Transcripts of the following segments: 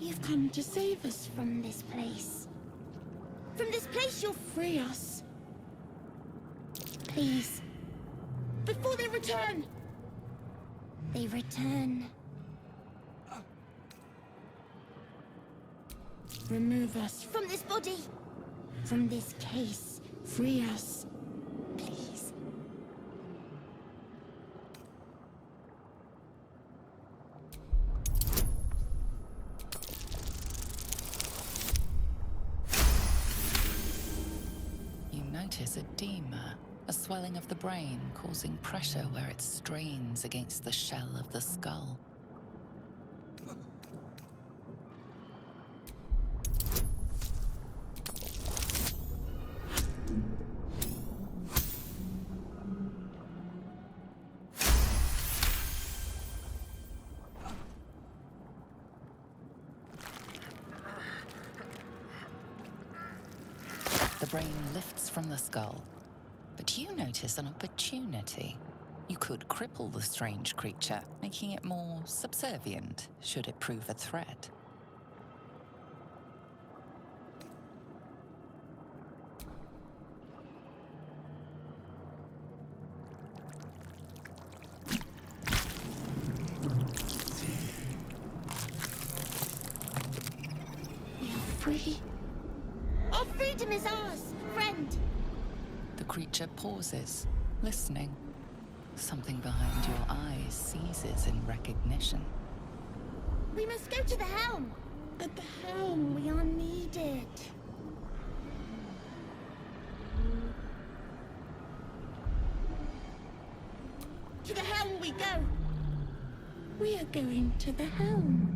You've come to save us from this place. From this place you'll free us. Please. Before they return! They return. Remove us from this body. From this case. Free us. Please. You notice edema, a swelling of the brain causing pressure where it strains against the shell of the skull. The brain lifts from the skull, but you notice an opportunity. You could cripple the strange creature, making it more subservient should it prove a threat. We are free. Our freedom is ours, friend. The creature pauses, listening. Something behind your eyes seizes in recognition. We must go to the helm. At the helm, we are needed. To the helm we go. We are going to the helm.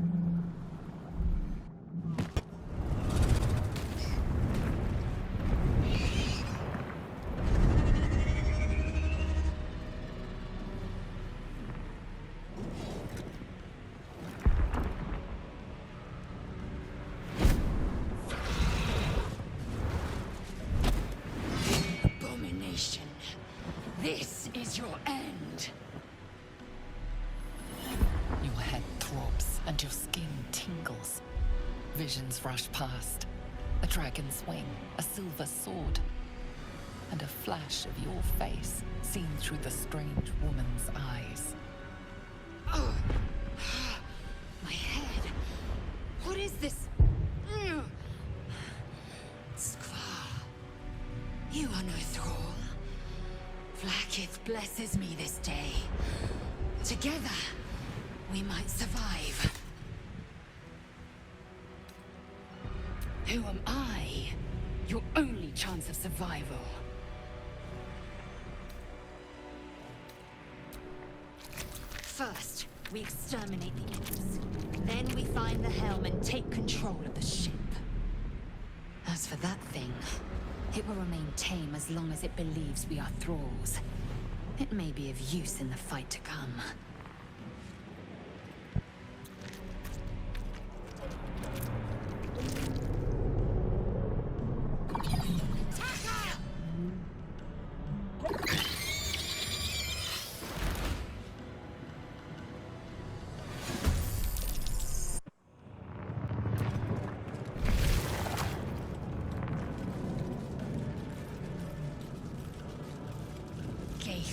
Abomination. This is your end. Your head throbs and your skin tingles. Visions rush past. A dragon's wing, a silver sword, and a flash of your face seen through the strange woman's eyes. Oh. My head. What is this? Skvar. You are no thrall. Vlaakith blesses me this day. Together, we might survive. Who am I? Your only chance of survival. First, we exterminate the imps. Then we find the helm and take control of the ship. As for that thing, it will remain tame as long as it believes we are thralls. It may be of use in the fight to come.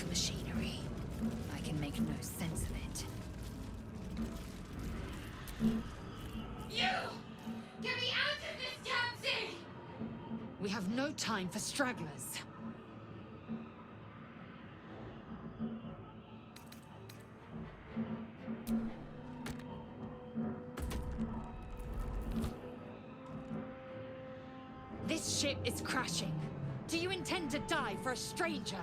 Machinery. I can make no sense of it. You! Get me out of this damn thing! We have no time for stragglers. This ship is crashing. Do you intend to die for a stranger?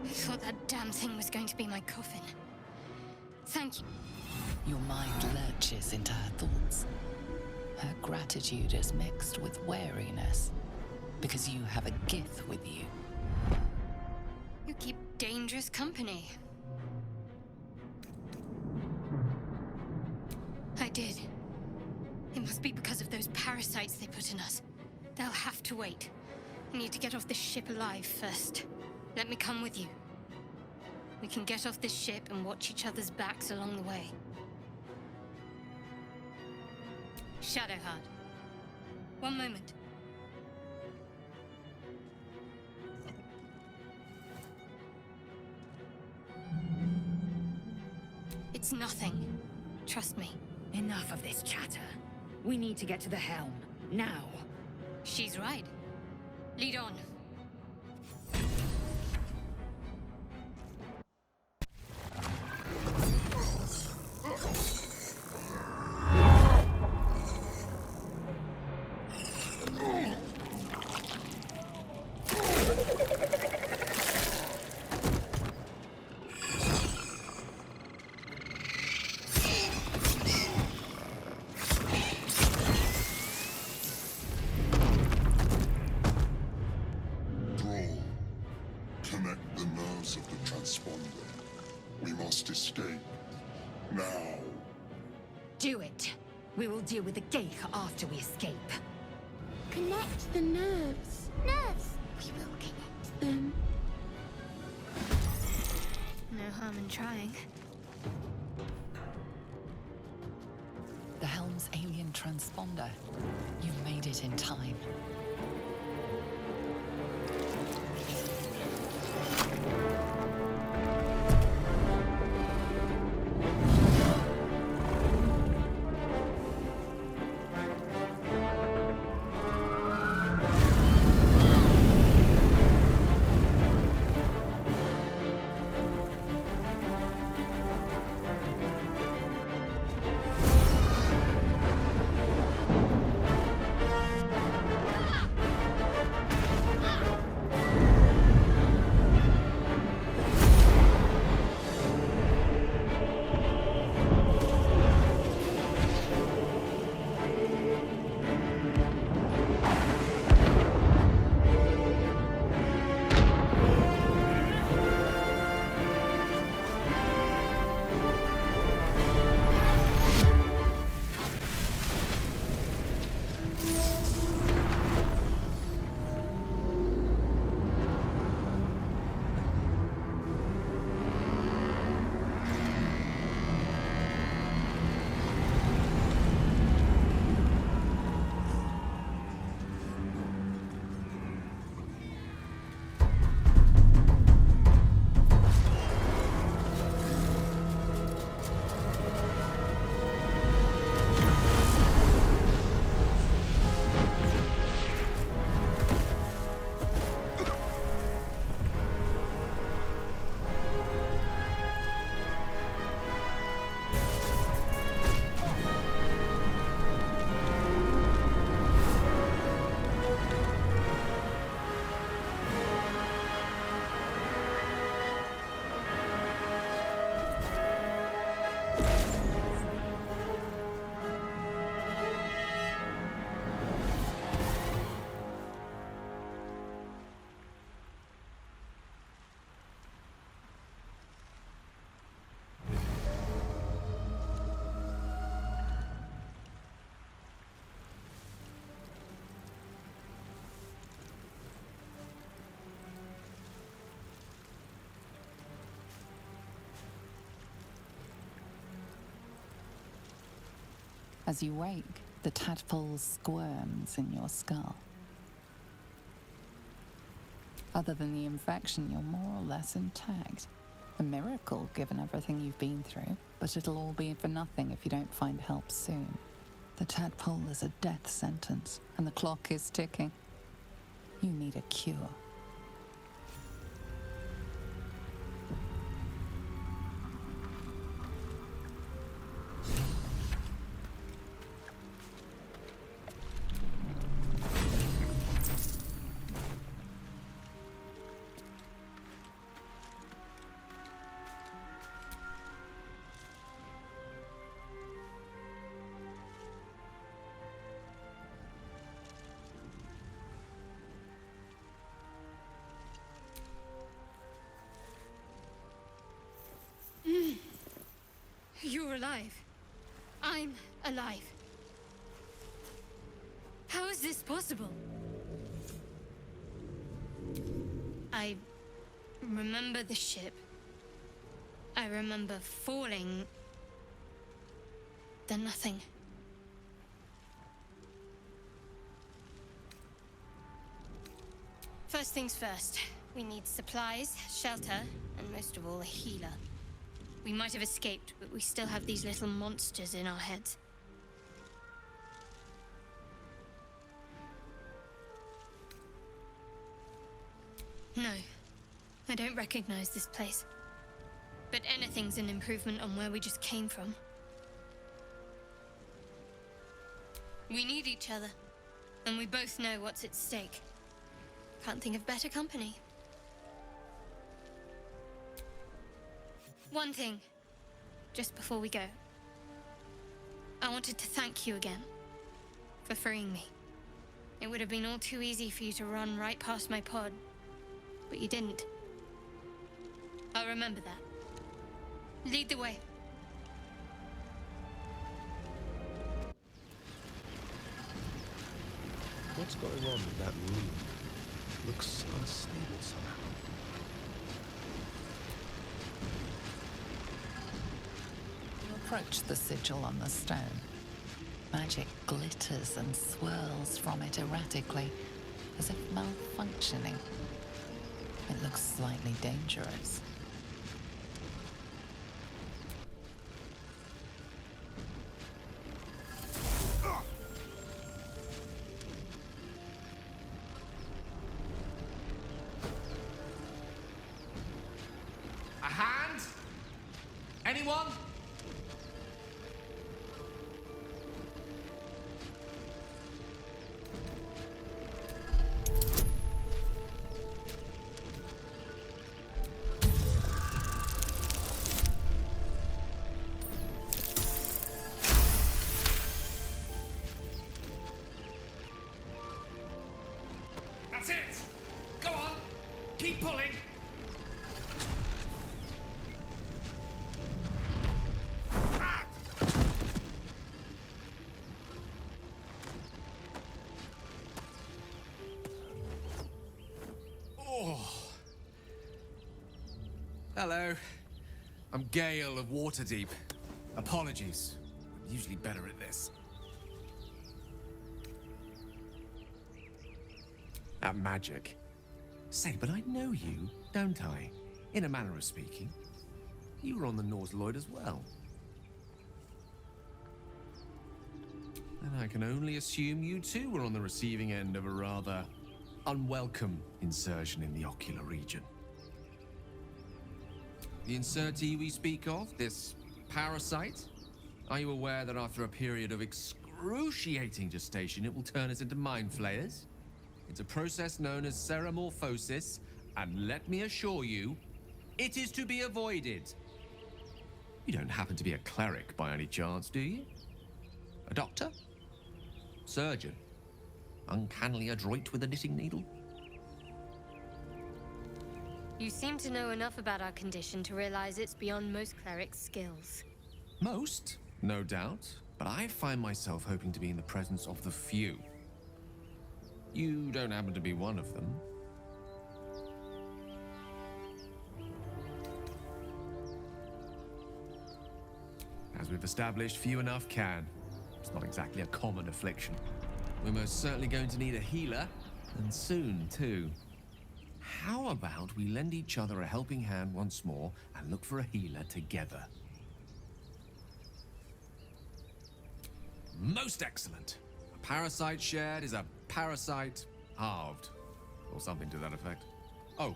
I thought that damn thing was going to be my coffin. Thank you. Your mind lurches into her thoughts. Her gratitude is mixed with wariness, because you have a Gith with you. You keep dangerous company. I did. It must be because of those parasites they put in us. They'll have to wait. I need to get off this ship alive first. Let me come with you. We can get off this ship and watch each other's backs along the way. Shadowheart. One moment. It's nothing. Trust me. Enough of this chatter. We need to get to the helm. Now. She's right. Lead on. Connect the nerves of the transponder. We must escape. Now. Do it. We will deal with the Geich after we escape. Connect the nerves. Nerves! We will connect them. No harm in trying. The helm's alien transponder. You've made it in time. As you wake, the tadpole squirms in your skull. Other than the infection, you're more or less intact. A miracle, given everything you've been through, but it'll all be for nothing if you don't find help soon. The tadpole is a death sentence, and the clock is ticking. You need a cure. alive. I'm alive. How is this possible? I remember the ship. I remember falling. Then nothing. First things first. We need supplies, shelter, and most of all, a healer. We might have escaped, but we still have these little monsters in our heads. No, I don't recognize this place. But anything's an improvement on where we just came from. We need each other, and we both know what's at stake. Can't think of better company. One thing, just before we go. I wanted to thank you again for freeing me. It would have been all too easy for you to run right past my pod, but you didn't. I'll remember that. Lead the way. What's going on in that room? Looks unstable somehow. You approach the sigil on the stone. Magic glitters and swirls from it erratically, as if malfunctioning. It looks slightly dangerous. A hand? Anyone? That's it! Go on! Keep pulling! Hello. I'm Gale of Waterdeep. Apologies. I'm usually better at this. At magic. Say, but I know you, don't I? In a manner of speaking. You were on the Norse Lloyd as well. And I can only assume you too were on the receiving end of a rather unwelcome insertion in the ocular region. The insertee we speak of, this parasite, are you aware that after a period of excruciating gestation, it will turn us into mind flayers? It's a process known as ceremorphosis, and let me assure you, it is to be avoided. You don't happen to be a cleric by any chance, do you? A doctor? Surgeon? Uncannily adroit with a knitting needle? You seem to know enough about our condition to realize it's beyond most clerics' skills. Most, no doubt, but I find myself hoping to be in the presence of the few. You don't happen to be one of them. As we've established, few enough can. It's not exactly a common affliction. We're most certainly going to need a healer, and soon, too. How about we lend each other a helping hand once more and look for a healer together? Most excellent. A parasite shared is a parasite halved, or something to that effect. Oh,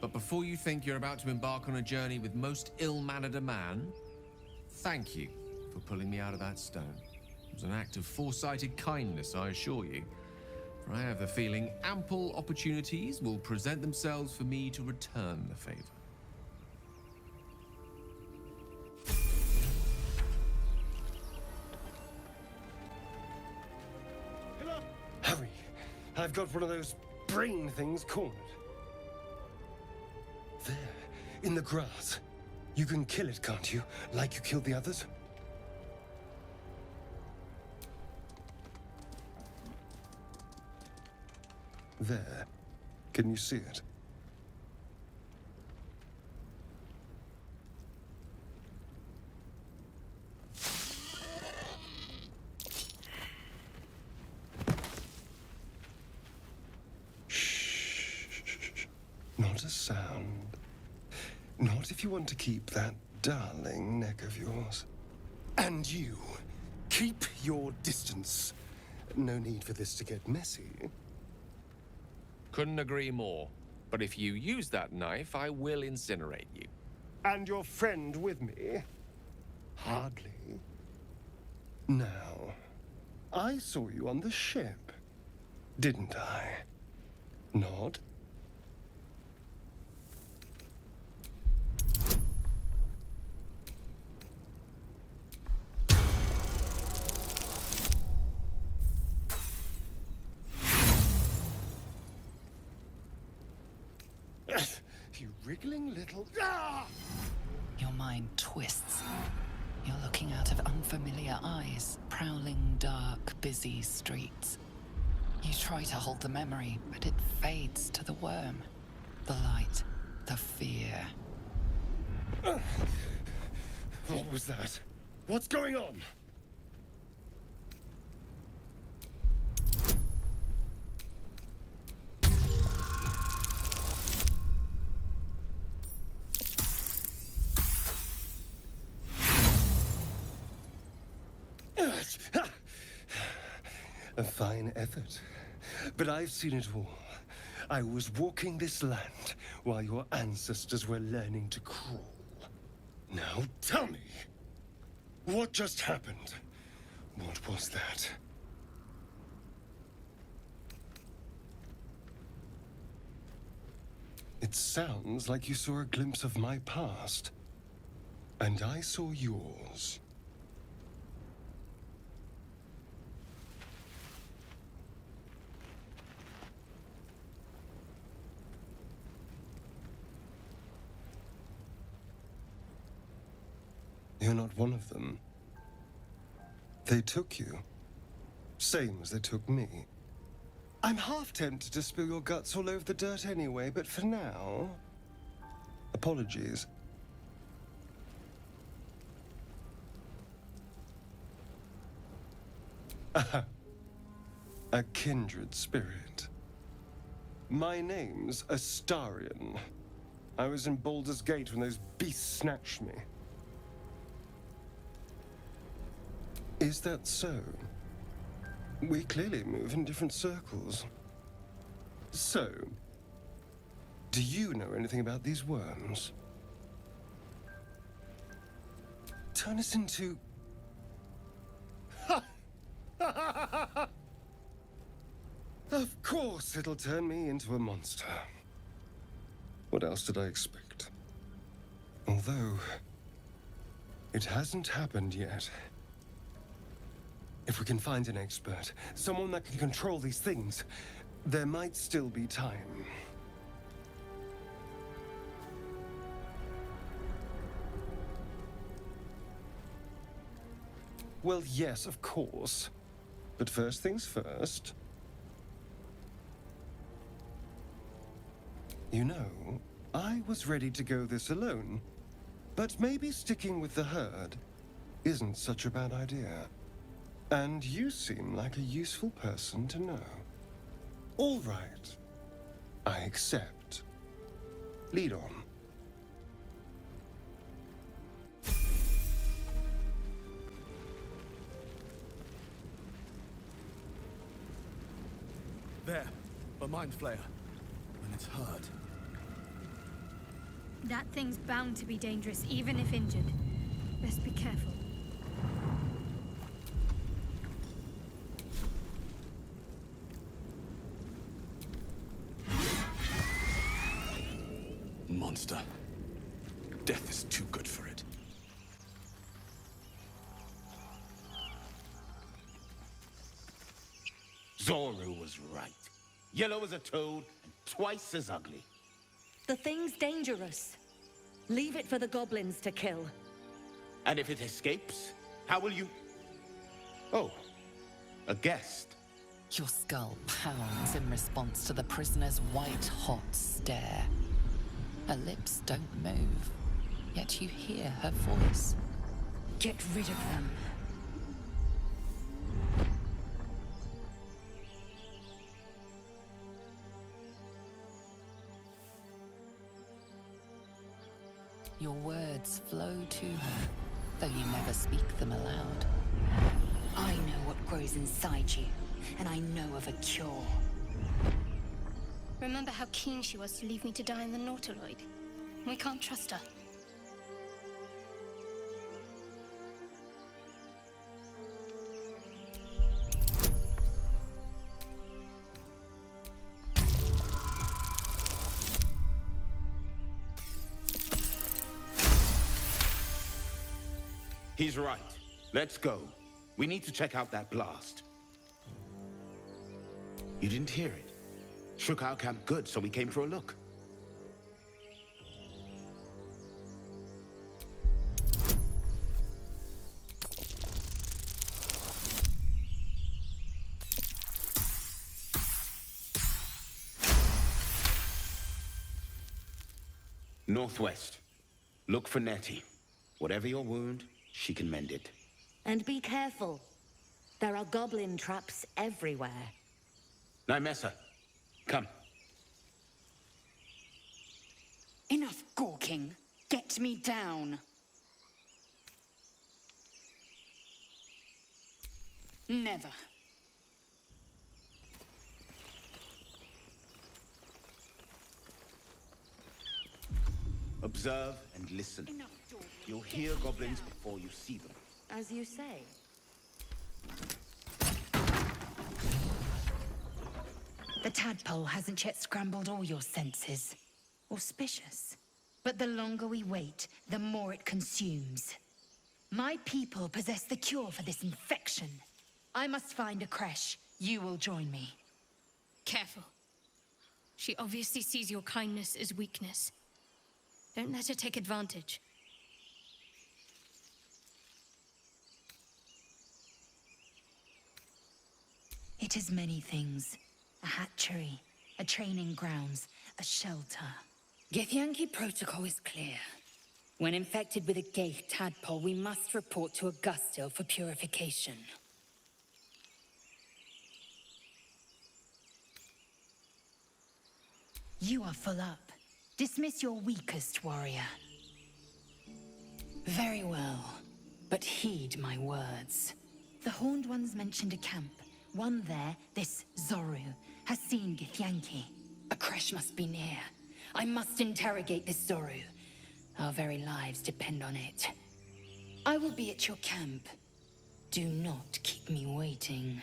but before you think you're about to embark on a journey with most ill-mannered a man, thank you for pulling me out of that stone. It was an act of foresighted kindness, I assure you. For I have the feeling ample opportunities will present themselves for me to return the favor. Hurry! I've got one of those brain things cornered. There, in the grass. You can kill it, can't you? Like you killed the others? There. Can you see it? Shh. Not a sound. Not if you want to keep that darling neck of yours. And you, keep your distance. No need for this to get messy. Couldn't agree more. But if you use that knife, I will incinerate you. And your friend with me? Hardly. Now, I saw you on the ship, didn't I? Nod? You wriggling little... Ah! Your mind twists. You're looking out of unfamiliar eyes, prowling dark, busy streets. You try to hold the memory, but it fades to the worm. The light, the fear. What was that? What's going on? A fine effort. But I've seen it all. I was walking this land while your ancestors were learning to crawl. Now tell me, what just happened? What was that? It sounds like you saw a glimpse of my past. And I saw yours. You're not one of them. They took you. Same as they took me. I'm half tempted to spill your guts all over the dirt anyway, but for now... apologies. A kindred spirit. My name's Astarion. I was in Baldur's Gate when those beasts snatched me. Is that so? We clearly move in different circles. So, do you know anything about these worms? Turn us into... Of course it'll turn me into a monster. What else did I expect? Although, it hasn't happened yet. If we can find an expert, someone that can control these things, there might still be time. Well, yes, of course. But first things first. You know, I was ready to go this alone. But maybe sticking with the herd isn't such a bad idea. And you seem like a useful person to know. All right. I accept. Lead on. There. A mind flayer. When it's hurt. That thing's bound to be dangerous, even if injured. Best be careful. Monster. Death is too good for it. Zoru was right. Yellow as a toad and twice as ugly. The thing's dangerous. Leave it for the goblins to kill. And if it escapes, how will you... Oh, a guest. Your skull pounds in response to the prisoner's white-hot stare. Her lips don't move, yet you hear her voice. Get rid of them. Your words flow to her, though you never speak them aloud. I know what grows inside you, and I know of a cure. Remember how keen she was to leave me to die in the Nautiloid? We can't trust her. He's right. Let's go. We need to check out that blast. You didn't hear it? Shook our camp good, so we came for a look. Northwest. Look for Nettie. Whatever your wound, she can mend it. And be careful. There are goblin traps everywhere. Nymessa, come. Enough gawking. Get me down. Never. Observe and listen. You'll hear goblins before you see them. As you say. The tadpole hasn't yet scrambled all your senses. Auspicious. But the longer we wait, the more it consumes. My people possess the cure for this infection. I must find a creche. You will join me. Careful. She obviously sees your kindness as weakness. Don't let her take advantage. It is many things. A hatchery, a training grounds, a shelter. Githyanki protocol is clear. When infected with a Geich tadpole, we must report to Augustil for purification. You are full up. Dismiss your weakest warrior. Very well, but heed my words. The Horned Ones mentioned a camp. One there, this Zoru, has seen Githyanki. A creche must be near. I must interrogate this Zoru. Our very lives depend on it. I will be at your camp. Do not keep me waiting.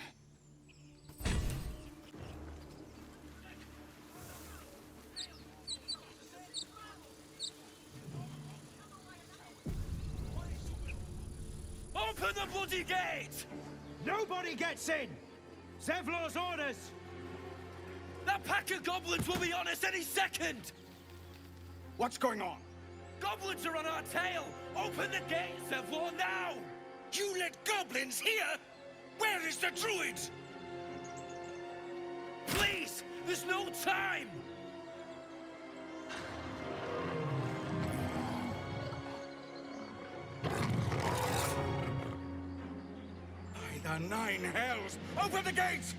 Open the bloody gate! Nobody gets in! Zevlor's orders! That pack of goblins will be on us any second! What's going on? Goblins are on our tail! Open the gate, Zevlor, now! You let goblins here? Where is the druid? Please! There's no time! By the nine hells! Open the gates!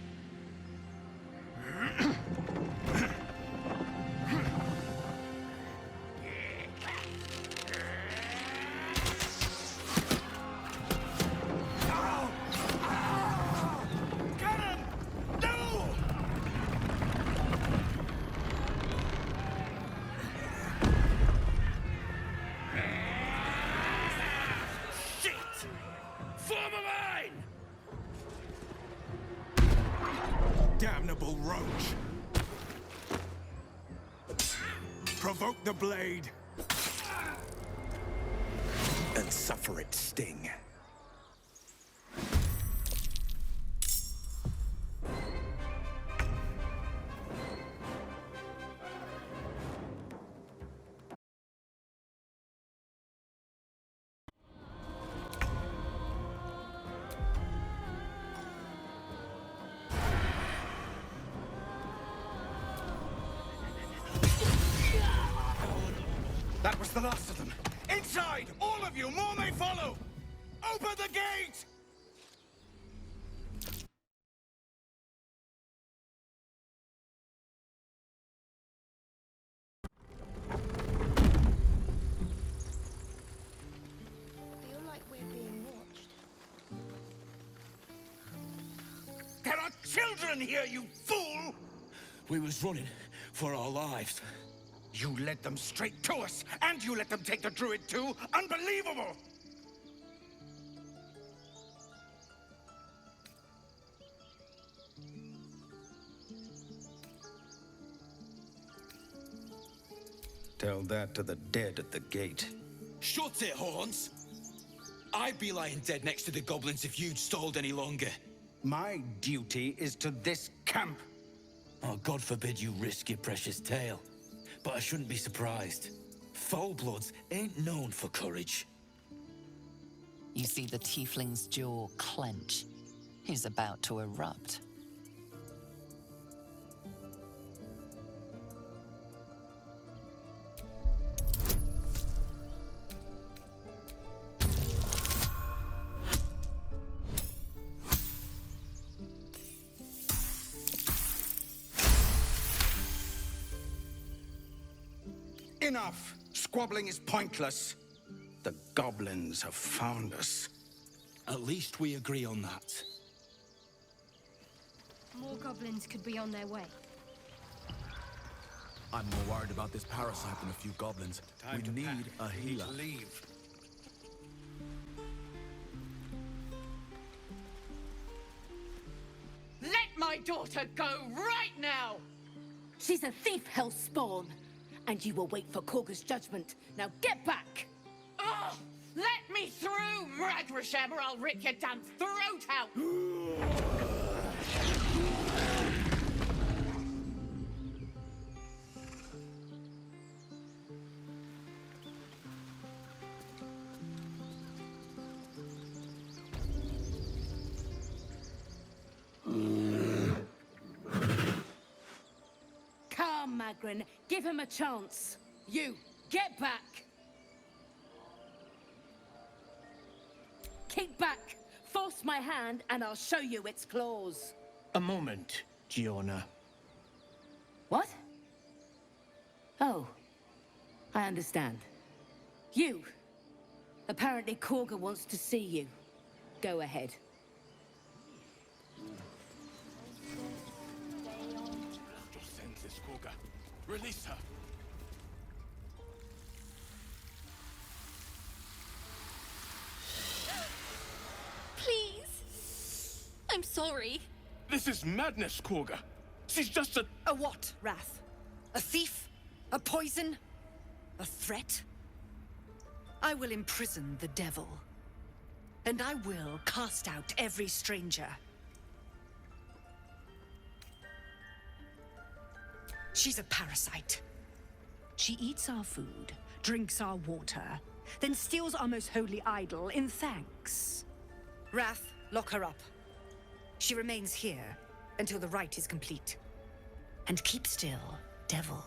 Damnable roach! Provoke the blade! And suffer its sting. That was the last of them. Inside! All of you! More may follow! Open the gate! Feel like we're being watched. There are children here, you fool! We was running for our lives. You led them straight to us, and you let them take the druid too? Unbelievable! Tell that to the dead at the gate. Shut it, Horns! I'd be lying dead next to the goblins if you'd stalled any longer. My duty is to this camp. Oh, God forbid you risk your precious tail. But I shouldn't be surprised. Foulbloods ain't known for courage. You see the tiefling's jaw clench. He's about to erupt. Enough! Squabbling is pointless. The goblins have found us. At least we agree on that. More goblins could be on their way. I'm more worried about this parasite than a few goblins. We need a healer. Leave. Let my daughter go right now! She's a thief, hellspawn. And you will wait for Korga's judgment. Now get back! Oh, let me through, Mragrashem, or I'll rip your damn throat out! Come, Magrin. Give him a chance. You, get back! Kick back! Force my hand, and I'll show you its claws. A moment, Giona. What? Oh. I understand. You. Apparently Korga wants to see you. Go ahead. Just senseless, Korga. Release her. Please! I'm sorry. This is madness, Korga. She's just a... A what, Wrath? A thief? A poison? A threat? I will imprison the devil. And I will cast out every stranger. She's a parasite. She eats our food, drinks our water, then steals our most holy idol in thanks. Wrath, lock her up. She remains here until the rite is complete. And keep still, devil.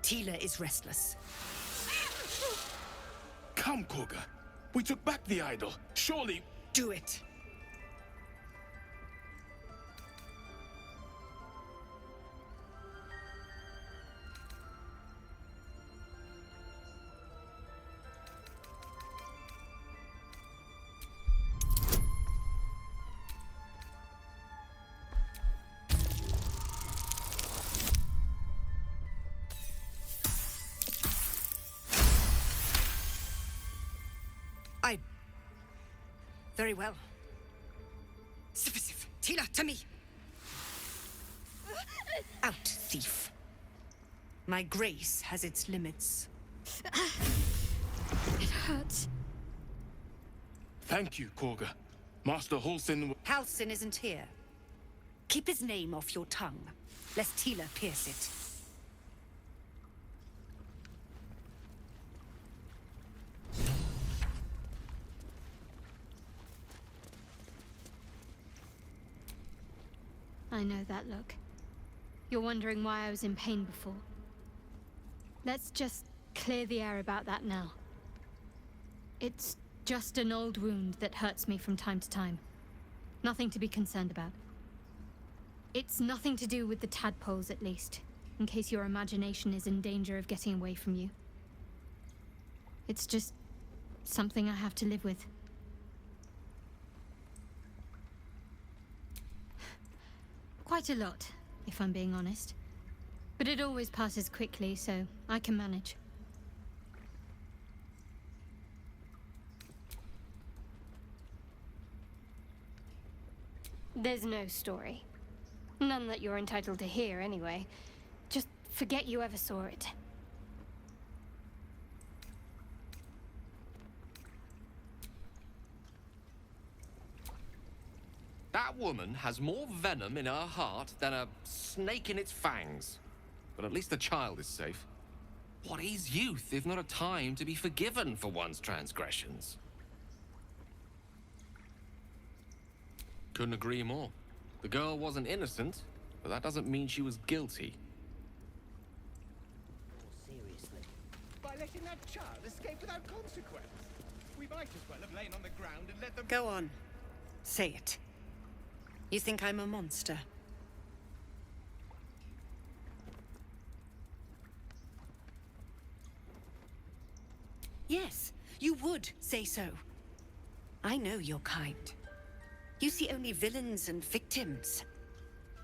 Tila is restless. Come, Korga. We took back the idol. Surely... Do it. Very well. Sif, Tila, to me! Out, thief. My grace has its limits. It hurts. Thank you, Korga. Master Halsin... Halsin isn't here. Keep his name off your tongue, lest Tila pierce it. I know that look. You're wondering why I was in pain before. Let's just clear the air about that now. It's just an old wound that hurts me from time to time. Nothing to be concerned about. It's nothing to do with the tadpoles, at least, in case your imagination is in danger of getting away from you. It's just something I have to live with. Quite a lot, if I'm being honest. But it always passes quickly, so I can manage. There's no story. None that you're entitled to hear, anyway. Just forget you ever saw it. That woman has more venom in her heart than a snake in its fangs. But at least the child is safe. What is youth if not a time to be forgiven for one's transgressions? Couldn't agree more. The girl wasn't innocent, but that doesn't mean she was guilty. Seriously. By letting that child escape without consequence. We might as well have lain on the ground and let them... Go on. Say it. You think I'm a monster? Yes, you would say so. I know your kind. You see only villains and victims.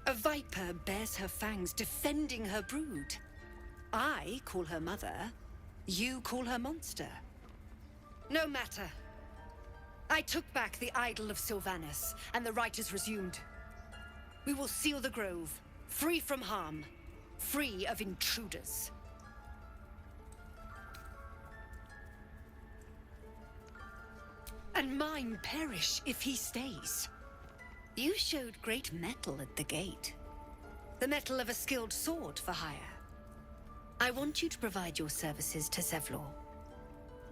A viper bears her fangs defending her brood. I call her mother. You call her monster. No matter. I took back the idol of Sylvanus, and the rite is resumed. We will seal the grove, free from harm, free of intruders. And mine perish if he stays. You showed great mettle at the gate. The mettle of a skilled sword for hire. I want you to provide your services to Zevlor.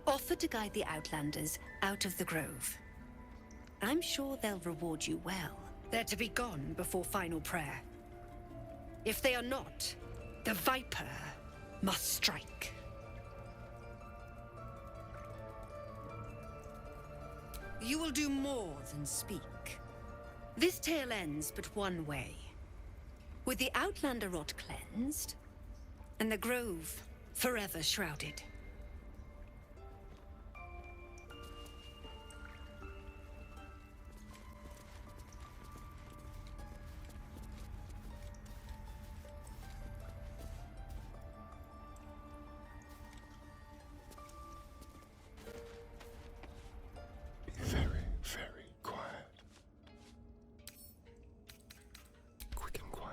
Offer to guide the Outlanders out of the grove. I'm sure they'll reward you well. They're to be gone before final prayer. If they are not, the Viper must strike. You will do more than speak. This tale ends but one way. With the Outlander rot cleansed, and the grove forever shrouded. Be very, very quiet. Quick and quiet.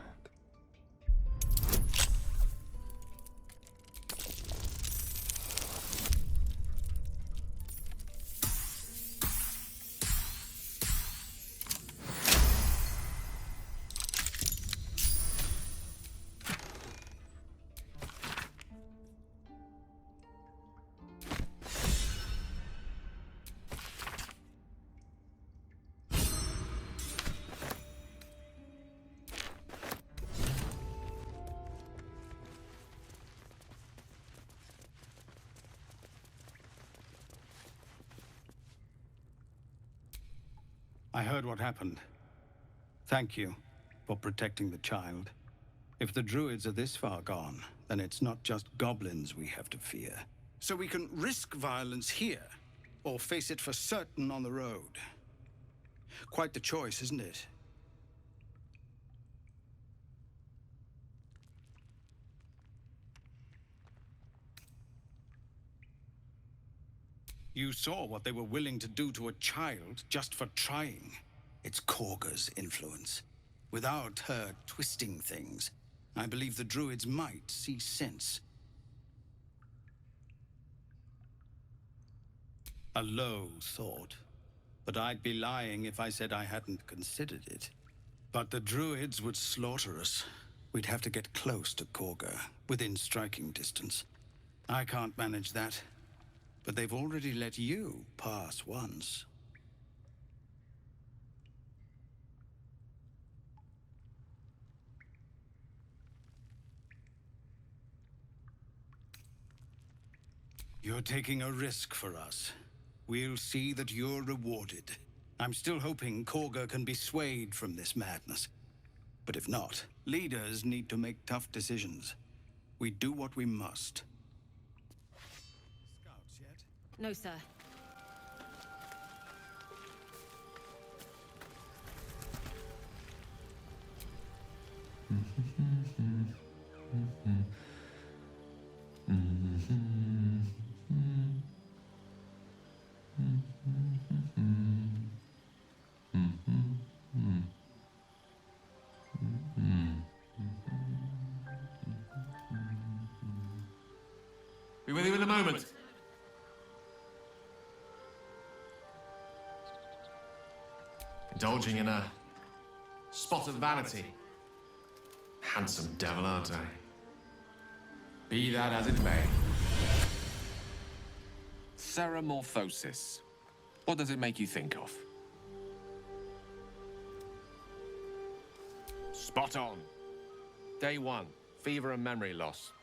I heard what happened. Thank you for protecting the child. If the druids are this far gone, then it's not just goblins we have to fear. So we can risk violence here, or face it for certain on the road. Quite the choice, isn't it? You saw what they were willing to do to a child just for trying. It's Korga's influence. Without her twisting things, I believe the druids might see sense. A low thought, but I'd be lying if I said I hadn't considered it. But the druids would slaughter us. We'd have to get close to Korga, within striking distance. I can't manage that. But they've already let you pass once. You're taking a risk for us. We'll see that you're rewarded. I'm still hoping Korga can be swayed from this madness. But if not, leaders need to make tough decisions. We do what we must. Scouts yet? No, sir. Be with you in a moment. Indulging in a spot of vanity. Handsome devil, aren't I? Be that as it may. Ceramorphosis. What does it make you think of? Spot on. Day 1, fever and memory loss.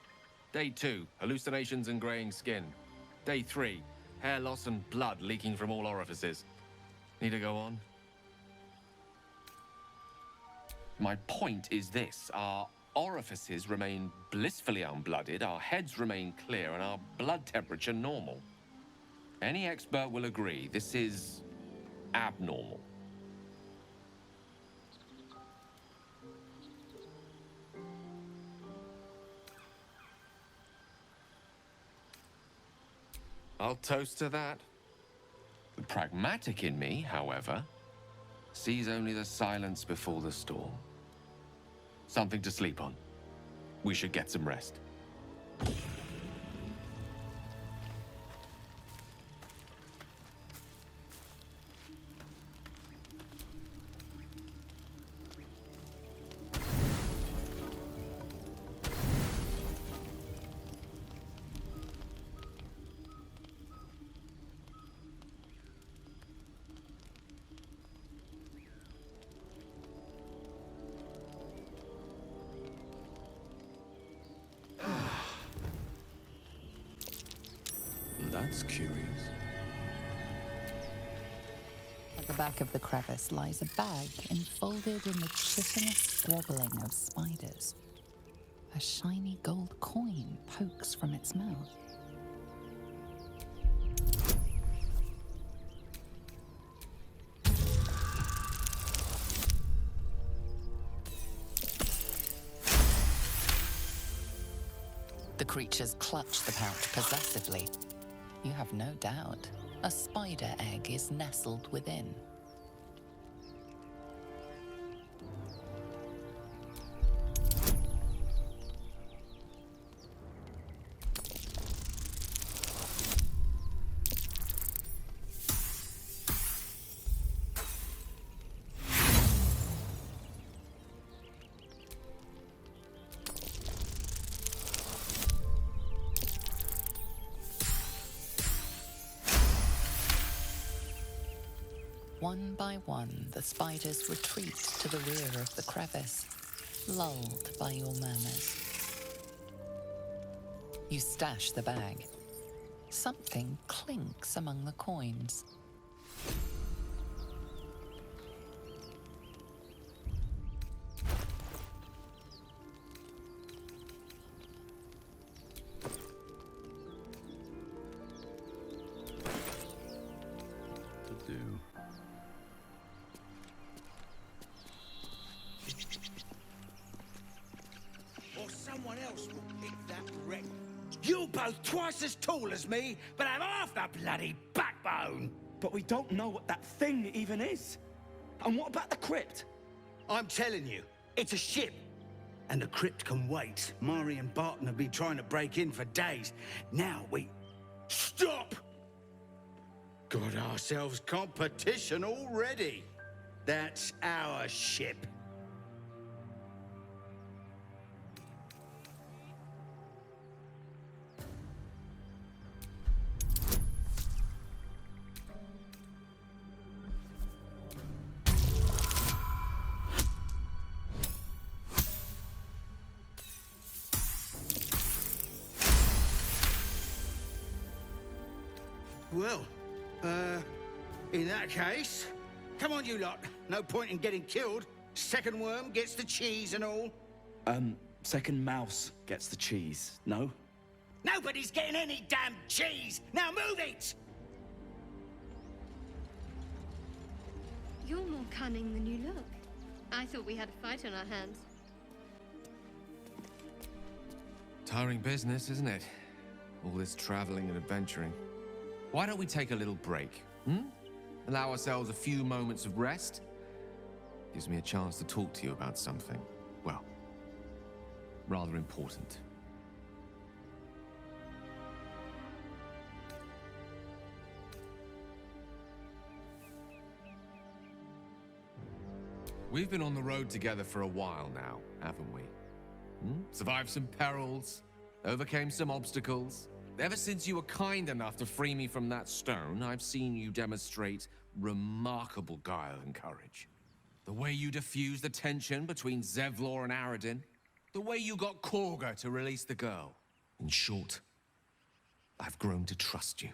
Day 2, hallucinations and graying skin. Day 3, hair loss and blood leaking from all orifices. Need to go on? My point is this. Our orifices remain blissfully unblooded, our heads remain clear, and our blood temperature normal. Any expert will agree this is abnormal. I'll toast to that. The pragmatic in me, however, sees only the silence before the storm. Something to sleep on. We should get some rest. That's curious. At the back of the crevice lies a bag enfolded in the chitinous squabbling of spiders. A shiny gold coin pokes from its mouth. The creatures clutch the pouch possessively. You have no doubt. A spider egg is nestled within. One by one, the spiders retreat to the rear of the crevice, lulled by your murmurs. You stash the bag. Something clinks among the coins. To do. Or someone else will pick that wreck. You're both twice as tall as me, but have half the bloody backbone. But we don't know what that thing even is. And what about the crypt? I'm telling you, it's a ship. And the crypt can wait. Mari and Barton have been trying to break in for days. Now we... Stop! Got ourselves competition already. That's our ship. Well, in that case, come on, you lot. No point in getting killed. Second worm gets the cheese and all. Second mouse gets the cheese, no? Nobody's getting any damn cheese! Now move it! You're more cunning than you look. I thought we had a fight on our hands. Tiring business, isn't it? All this traveling and adventuring. Why don't we take a little break, Allow ourselves a few moments of rest? Gives me a chance to talk to you about something, well, rather important. We've been on the road together for a while now, haven't we? Survived some perils, overcame some obstacles. Ever since you were kind enough to free me from that stone, I've seen you demonstrate remarkable guile and courage. The way you diffused the tension between Zevlor and Aradin. The way you got Korga to release the girl. In short, I've grown to trust you.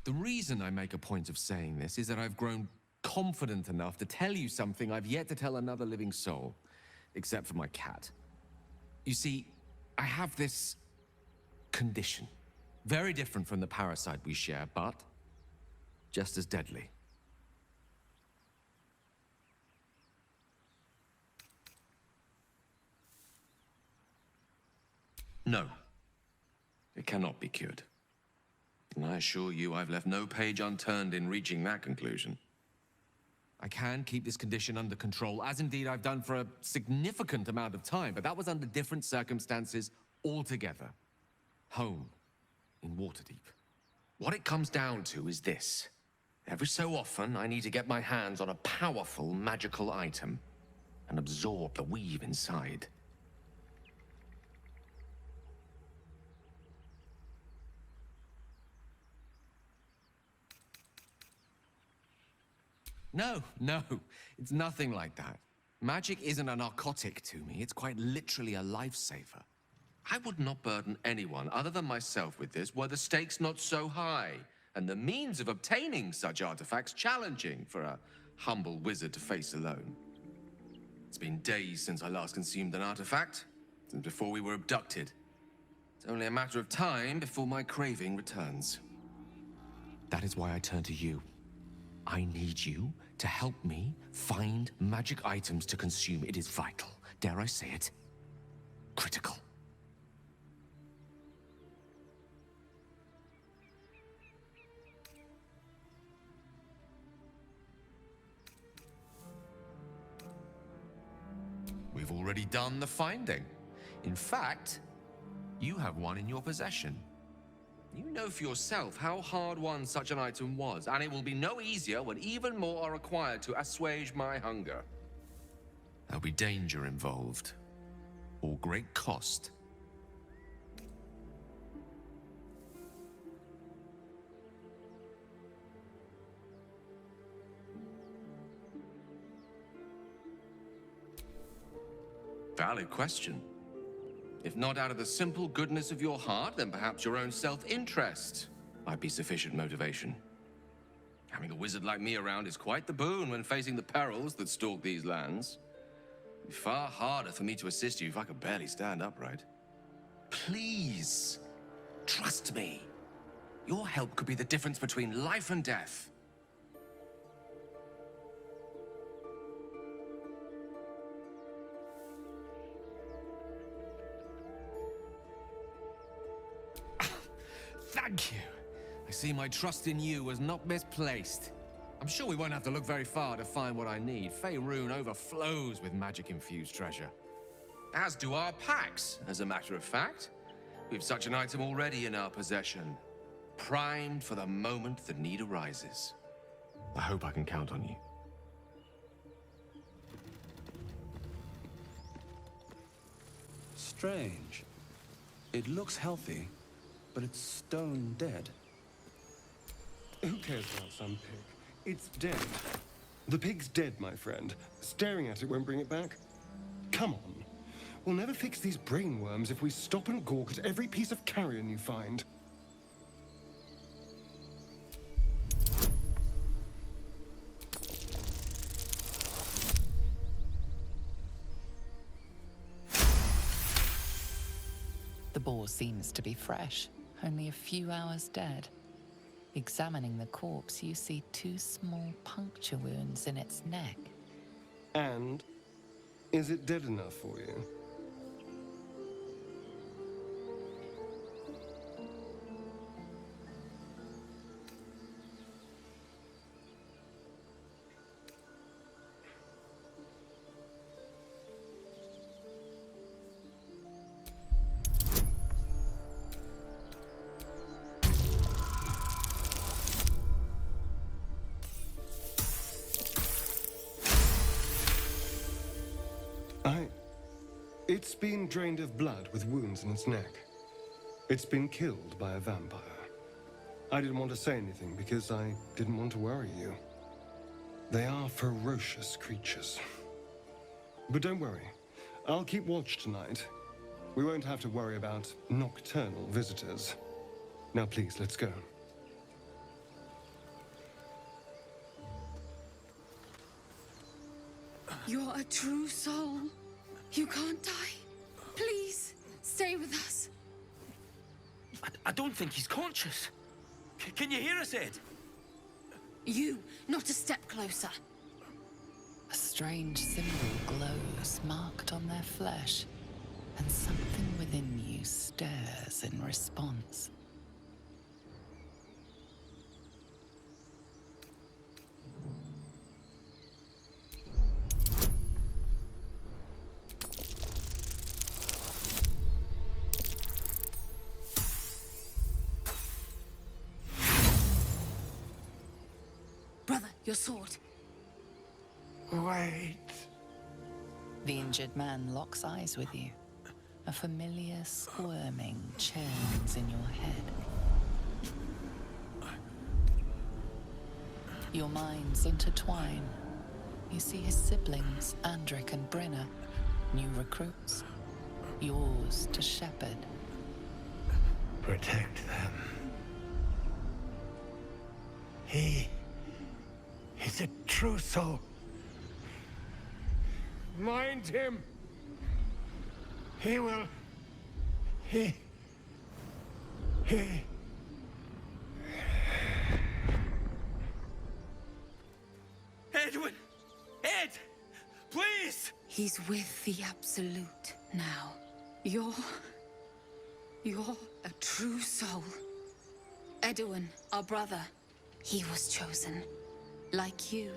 The reason I make a point of saying this is that I've grown confident enough to tell you something I've yet to tell another living soul, except for my cat. You see, I have this condition. Very different from the parasite we share, but just as deadly. No, it cannot be cured. And I assure you, I've left no page unturned in reaching that conclusion. I can keep this condition under control, as indeed I've done for a significant amount of time, but that was under different circumstances altogether. Home, in Waterdeep. What it comes down to is this. Every so often, I need to get my hands on a powerful magical item and absorb the weave inside. No, it's nothing like that. Magic isn't a narcotic to me, it's quite literally a lifesaver. I would not burden anyone other than myself with this were the stakes not so high, and the means of obtaining such artifacts challenging for a humble wizard to face alone. It's been days since I last consumed an artifact, since before we were abducted. It's only a matter of time before my craving returns. That is why I turn to you. I need you to help me find magic items to consume. It is vital. Dare I say it? Critical. We've already done the finding. In fact, you have one in your possession. You know for yourself how hard-won such an item was, and it will be no easier when even more are required to assuage my hunger. There'll be danger involved, or great cost. Valid question. If not out of the simple goodness of your heart, then perhaps your own self-interest might be sufficient motivation. Having a wizard like me around is quite the boon when facing the perils that stalk these lands. It'd be far harder for me to assist you if I could barely stand upright. Please, trust me. Your help could be the difference between life and death. Thank you. I see my trust in you was not misplaced. I'm sure we won't have to look very far to find what I need. Faerun overflows with magic-infused treasure. As do our packs, as a matter of fact. We've such an item already in our possession. Primed for the moment the need arises. I hope I can count on you. Strange. It looks healthy, but it's stone dead. Who cares about some pig? It's dead. The pig's dead, my friend. Staring at it won't bring it back. Come on. We'll never fix these brainworms if we stop and gawk at every piece of carrion you find. The boar seems to be fresh, only a few hours dead. Examining the corpse, you see 2 small puncture wounds in its neck. And is it dead enough for you? It's been drained of blood with wounds in its neck. It's been killed by a vampire. I didn't want to say anything because I didn't want to worry you. They are ferocious creatures. But don't worry, I'll keep watch tonight. We won't have to worry about nocturnal visitors. Now please, let's go. You're a true soul. You can't die. Please, stay with us. I don't think he's conscious. Can you hear us, Ed? You, not a step closer. A strange symbol glows, marked on their flesh, and something within you stirs in response. Brother, your sword. Wait. The injured man locks eyes with you. A familiar squirming churns in your head. Your minds intertwine. You see his siblings, Andric and Brenna, new recruits. Yours to shepherd. Protect them. He's a true soul. Mind him. He will... He... Edwin! Ed! Please! He's with the Absolute now. You're a true soul. Edwin, our brother, he was chosen. Like you.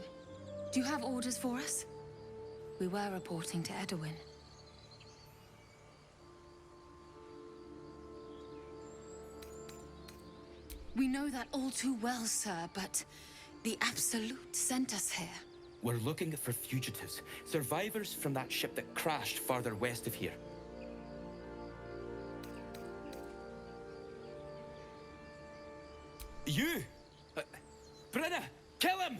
Do you have orders for us? We were reporting to Edwin. We know that all too well, sir, but the Absolute sent us here. We're looking for fugitives, survivors from that ship that crashed farther west of here. You! Brenna, kill him!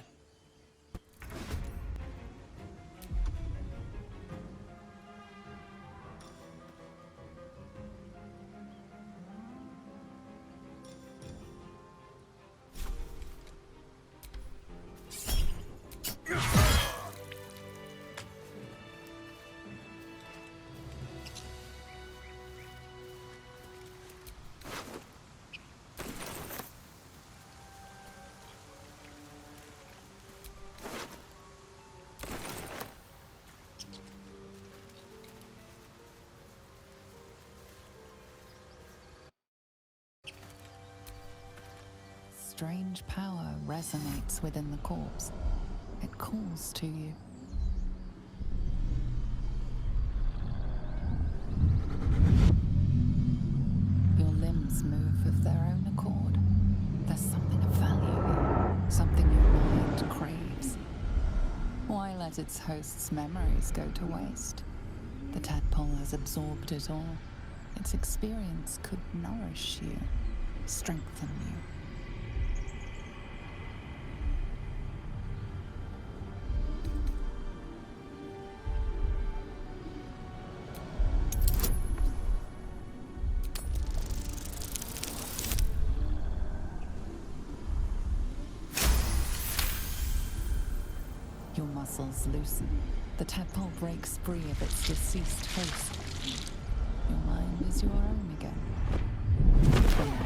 Strange power resonates within the corpse. It calls to you. Your limbs move of their own accord. There's something of value, something your mind craves. Why let its host's memories go to waste? The tadpole has absorbed it all. Its experience could nourish you, strengthen you. Your muscles loosen. The tadpole breaks free of its deceased host. Your mind is your own again.